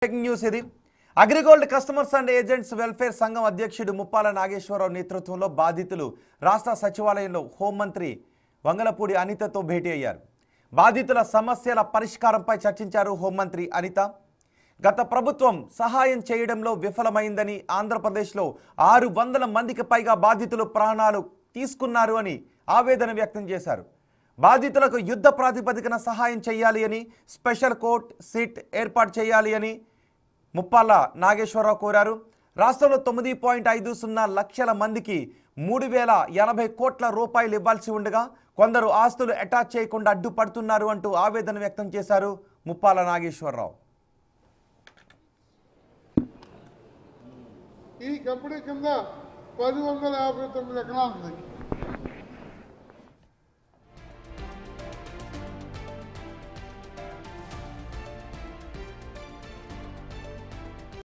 Breaking news ఇది AgriGold customers and agents welfare సంఘం అధ్యక్షుడు ముప్పాల నాగేశ్వరరావు నేతృత్వంలో బాధితులు రాష్ట్ర సచివాలయంలో హోంమంత్రి వంగలపూడి అనితతో భేటీ అయ్యారు. బాధితుల సమస్యల పరిష్కారంపై చర్చించారు హోంమంత్రి అనిత. గత ప్రభుత్వం సహాయం చేయడంలో విఫలమైందని, ఆంధ్రప్రదేశ్లో 600 మందికి పైగా బాధితులు ప్రాణాలు తీసుకున్నారు అని ఆవేదన వ్యక్తం చేశారు. బాధితులకు యుద్ధ ప్రాతిపదికన సహాయం చేయాలి అని, స్పెషల్ కోర్ట్ సిట్ ఏర్పాటు చేయాలి అని ముప్పాల నాగేశ్వరరావు కోరారు. రాష్ట్రంలో 9.50 లక్షల మందికి 3080 కోట్ల రూపాయలు ఇవ్వాల్సి ఉండగా కొందరు ఆస్తులు అటాచ్ చేయకుండా అడ్డుపడుతున్నారు అంటూ ఆవేదన వ్యక్తం చేశారు ముప్పాల నాగేశ్వరరావు. ఈ కంపెనీ కింద 1059 ఎకరాలు ఉంది.